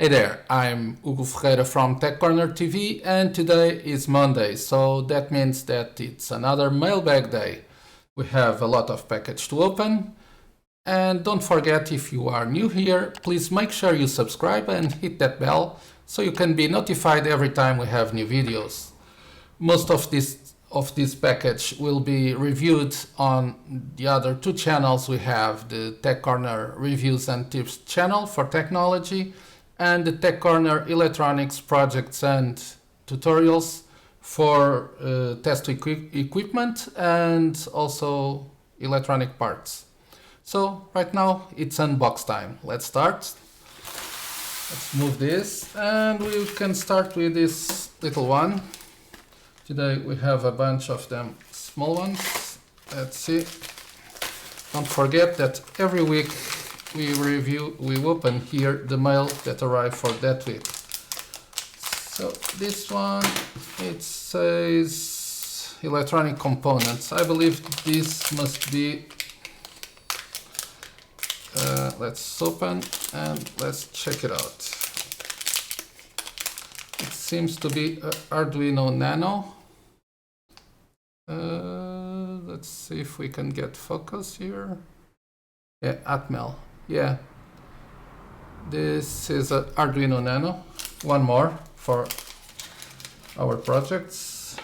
Hey there, I'm Hugo Ferreira from TechCornerTV, and today is Monday, so that means that it's another mailbag day. We have a lot of packages to open, and don't forget, if you are new here, please make sure you subscribe and hit that bell so you can be notified every time we have new videos. Most of this package will be reviewed on the other two channels. We have the Tech Corner Reviews and Tips channel for technology and the Tech Corner Electronics projects and tutorials for test equipment and also electronic parts. So right now it's unbox time. Let's start. Let's move this and we can start with this little one. Today we have a bunch of them small ones. Let's see. Don't forget that every week we open here the mail that arrived for that week. So this one, it says electronic components. I believe this must be, let's open and let's check it out. It seems to be Arduino Nano. Let's see if we can get focus here. Yeah, Atmel. Yeah, this is an Arduino Nano. One more for our projects.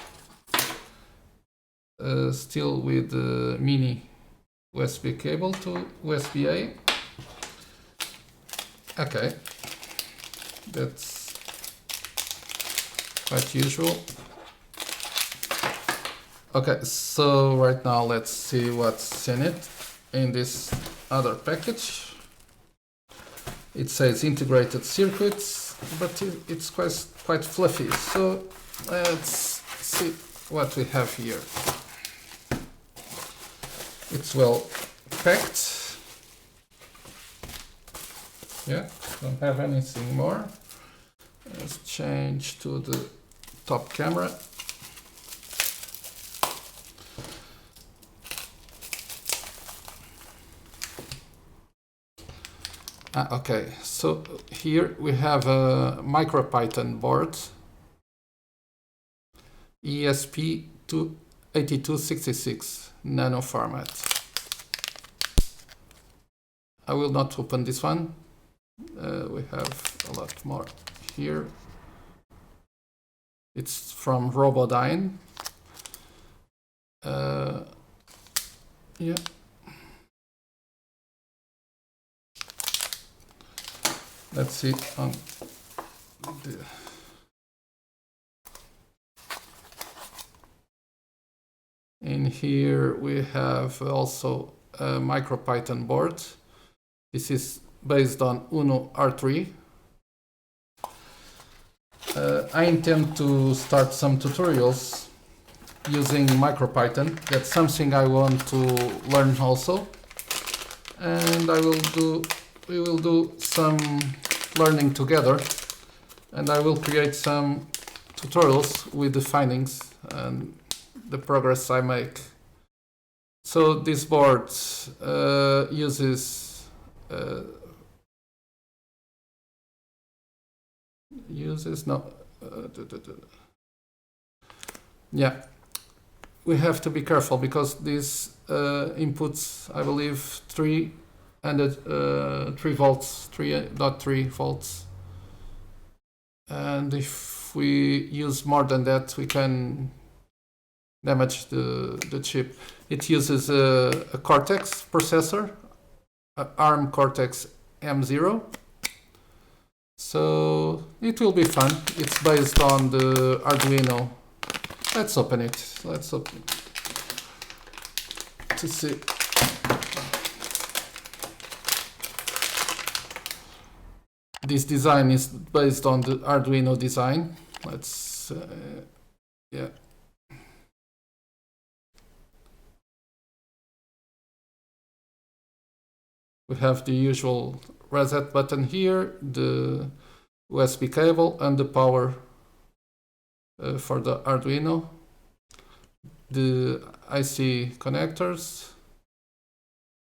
Still with the mini USB cable to USB-A. Okay, that's quite usual. Okay, so right now let's see what's in it, in this other package. It says integrated circuits, but it's quite fluffy. So let's see what we have here. It's well packed. Yeah, don't have anything more. Let's change to the top camera. Okay, so here we have a MicroPython board, ESP8266 nano format. I will not open this one. We have a lot more here. It's from Robodyne. Yeah. Let's see on the in here we have also a MicroPython board. This is based on Uno R3. I intend to start some tutorials using MicroPython. That's something I want to learn also, and we will do some learning together, and I will create some tutorials with the findings and the progress I make. So this board uses yeah, we have to be careful because these inputs, I believe 3 volts, 3.3 volts, and if we use more than that we can damage the chip. It uses a Cortex processor, ARM Cortex M0, so it will be fun. It's based on the Arduino. Let's open it. To see. This design is based on the Arduino design. Let's, yeah. We have the usual reset button here, the USB cable and the power for the Arduino, the IC connectors,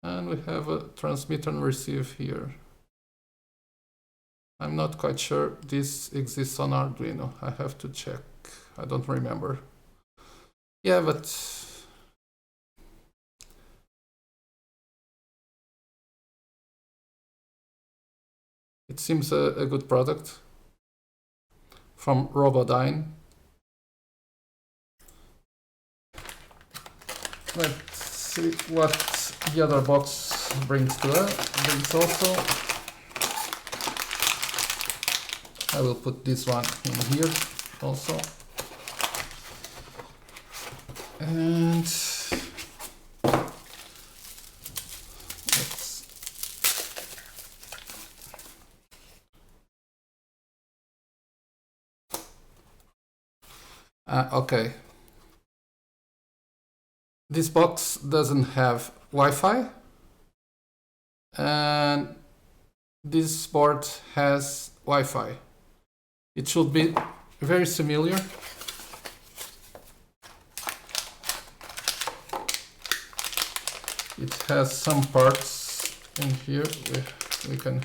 and we have a transmit and receive here. I'm not quite sure this exists on Arduino. I have to check. I don't remember. Yeah, but it seems a good product from Robodyne. Let's see what the other box brings also. I will put this one in here also. And okay. This box doesn't have Wi-Fi, and this board has Wi-Fi. It should be very similar. It has some parts in here. We can.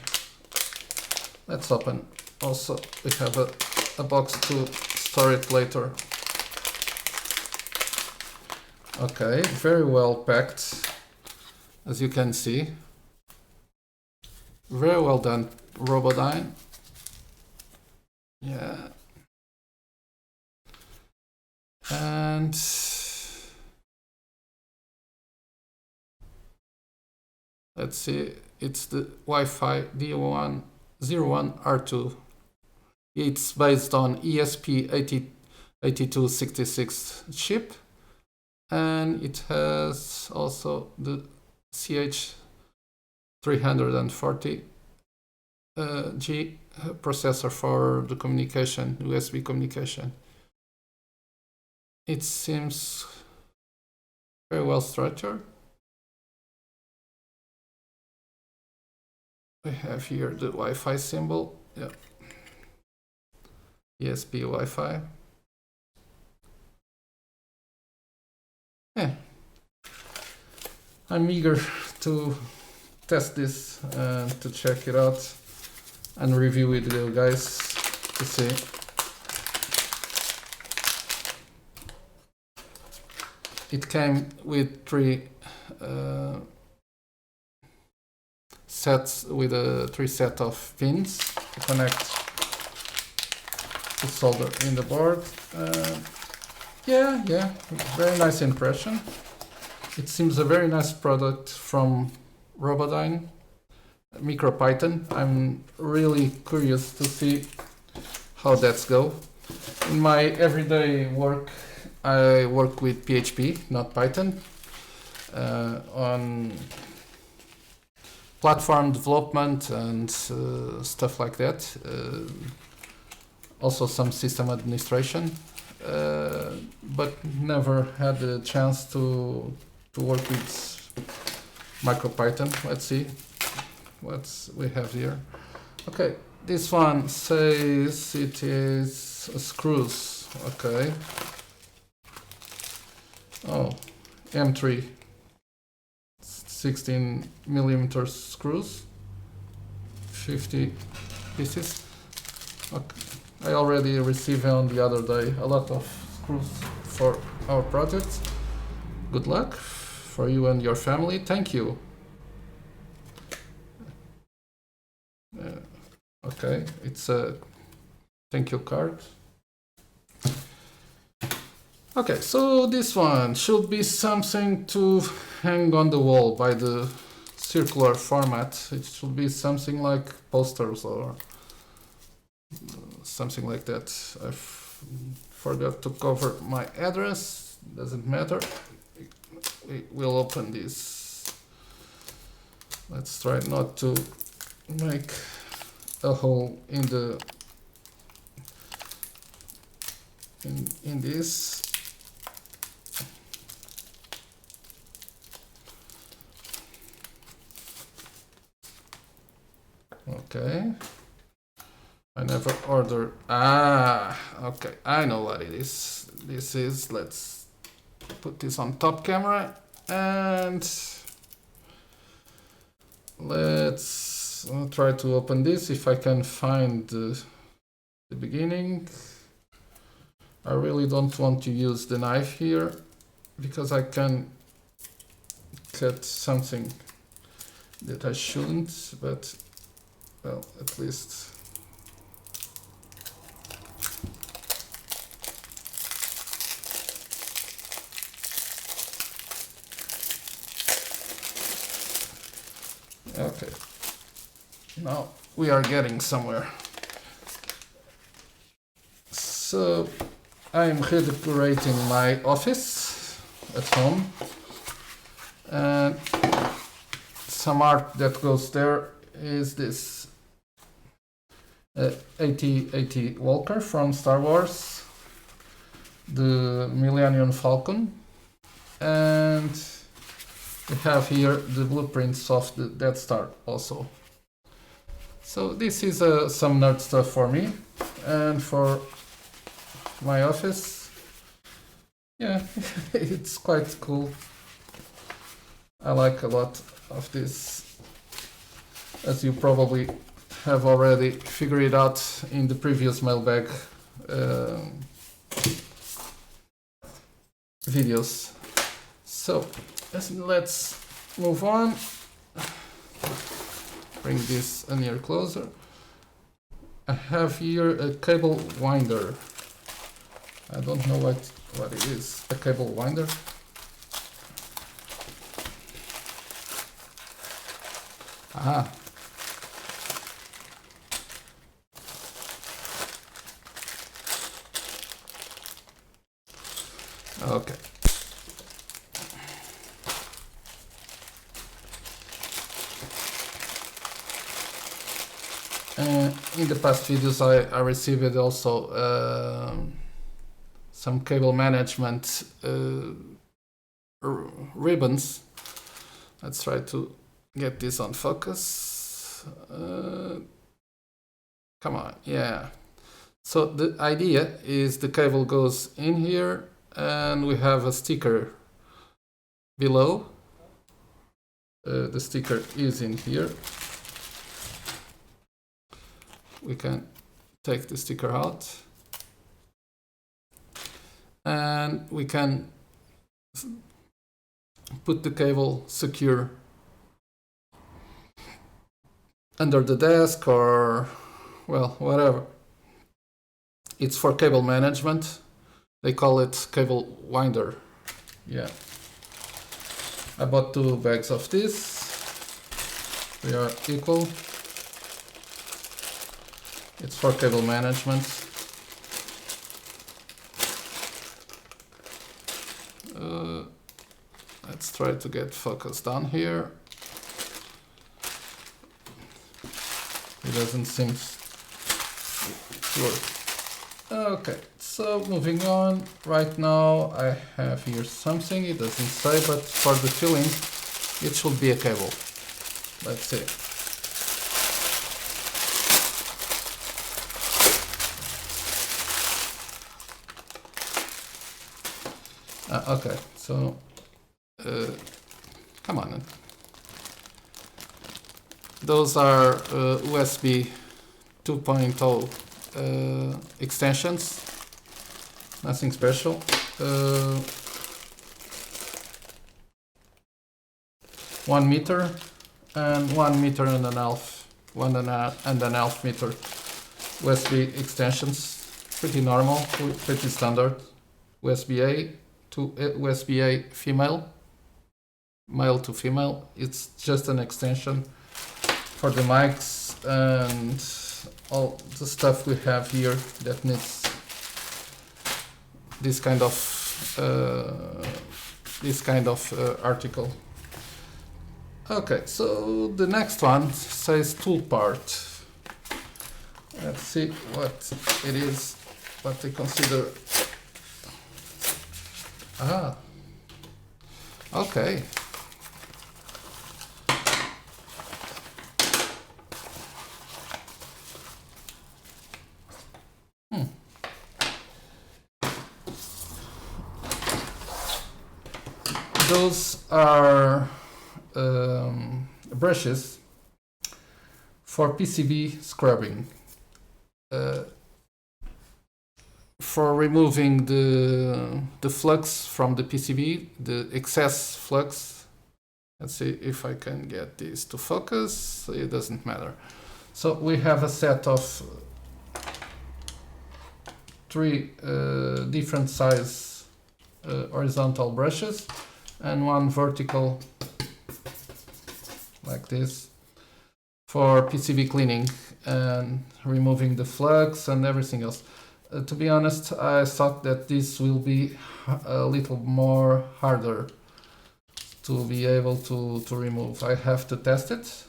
Let's open. Also, we have a box to store it later. Okay, very well packed, as you can see. Very well done, Robodyne. Yeah. And let's see, it's the Wi-Fi D101R2. It's based on ESP8266 chip. And it has also the CH340G processor for the communication, USB communication. It seems very well structured. We have here the Wi-Fi symbol. Yeah. ESP Wi-Fi. Yeah. I'm eager to test this and to check it out and review it with you guys to see. It came with 3 sets with a 3 set of pins to connect the solder in the board. Yeah, very nice impression. It seems a very nice product from Robodyne, MicroPython. I'm really curious to see how that's go. In my everyday work, I work with PHP, not Python, on platform development and stuff like that. Also some system administration. But never had the chance to work with MicroPython. Let's see what we have here. Okay, this one says it is screws. Okay. Oh, M3 16mm screws, 50 pieces. Okay. I already received on the other day a lot of screws for our project. Good luck for you and your family. Thank you. Okay, it's a thank you card. Okay, so this one should be something to hang on the wall by the circular format. It should be something like posters or something like that. I forgot to cover my address. Doesn't matter. We will open this. Let's try not to make a hole in the in this. Okay. I never ordered. Okay. I know what it is. This is, let's put this on top camera and let's try to open this if I can find the beginning. I really don't want to use the knife here because I can cut something that I shouldn't, but well, at least okay. Now we are getting somewhere. So I'm redecorating my office at home, and some art that goes there is this 80 Walker from Star Wars, the Millennium Falcon, and we have here the blueprints of the Death Star also. So this is some nerd stuff for me and for my office. Yeah, it's quite cool. I like a lot of this, as you probably have already figured it out in the previous Mailbag videos. So let's move on. Bring this a near closer. I have here a cable winder. I don't know what it is. A cable winder. Ah. Okay. In the past videos I received also some cable management ribbons. Let's try to get this on focus. Come on, yeah. So the idea is the cable goes in here and we have a sticker below. The sticker is in here. We can take the sticker out and we can put the cable secure under the desk or, well, whatever. It's for cable management. They call it cable winder. Yeah. I bought 2 bags of this. They are equal. It's for cable management. Let's try to get focus down here. It doesn't seem to work. Okay, so moving on. Right now I have here something, it doesn't say, but for the filling it should be a cable. Let's see. Okay, so come on. Those are USB 2.0 extensions, nothing special. 1 meter and 1 meter and a half, 1.5 meter USB extensions. Pretty normal, pretty standard. USB-A to USB-A female, male to female. It's just an extension for the mics and all the stuff we have here that needs this kind of article. Okay, so the next one says tool part. Let's see what it is, what they consider. Ah, okay. Those are brushes for PCB scrubbing. For removing the flux from the PCB, the excess flux. Let's see if I can get this to focus. It doesn't matter. So we have a set of 3 different size horizontal brushes and 1 vertical like this for PCB cleaning and removing the flux and everything else. To be honest, I thought that this will be a little more harder to be able to remove. I have to test it.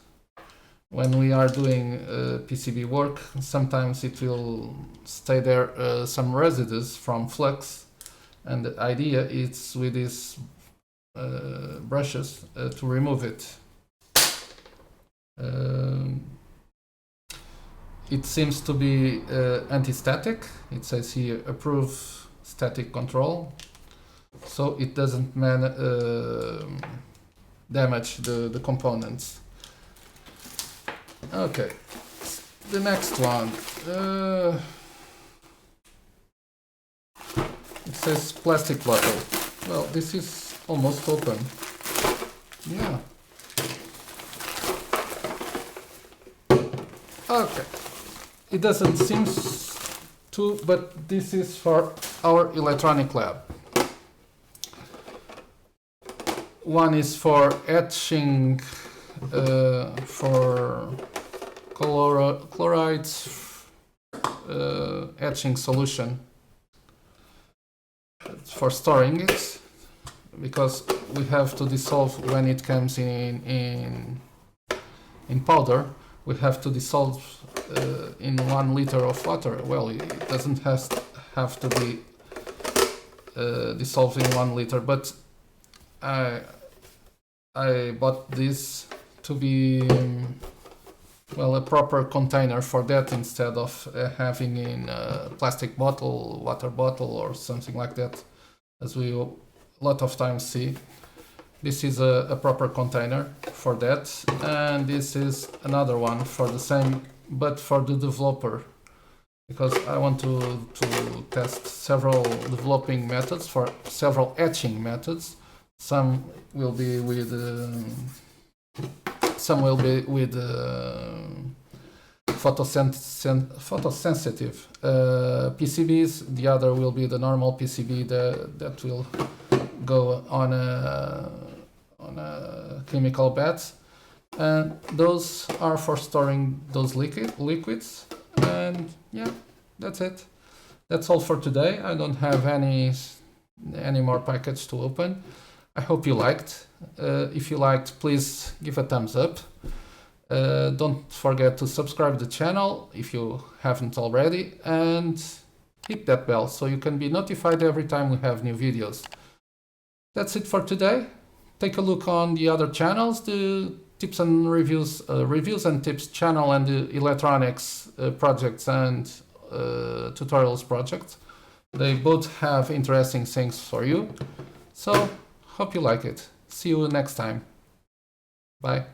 When we are doing PCB work, sometimes it will stay there some residues from flux, and the idea is with these brushes to remove it. It seems to be anti-static. It says here approve static control, so it doesn't damage the components. Okay, the next one. It says plastic bottle. Well, this is almost open. Yeah. Okay. It doesn't seem to, but this is for our electronic lab. One is for etching, for chlorides, etching solution. It's for storing it, because we have to dissolve when it comes in powder. We have to dissolve in 1 liter of water. Well, it doesn't have to be dissolved in 1 liter, but I bought this to be well, a proper container for that, instead of having in a plastic bottle, water bottle or something like that, as we a lot of times see. This is a proper container for that, and this is another one for the same, but for the developer, because I want to test several developing methods, for several etching methods. Some will be with photosensitive PCBs. The other will be the normal PCB that will go on a chemical bath, and those are for storing those liquids. And yeah, that's it. That's all for today. I don't have any more packets to open. I hope you liked. If you liked, please give a thumbs up. Don't forget to subscribe to the channel if you haven't already, and hit that bell so you can be notified every time we have new videos. That's it for today. Take a look on the other channels, the tips and reviews and tips channel, and the electronics projects and tutorials project. They both have interesting things for you. So hope you like it. See you next time. Bye.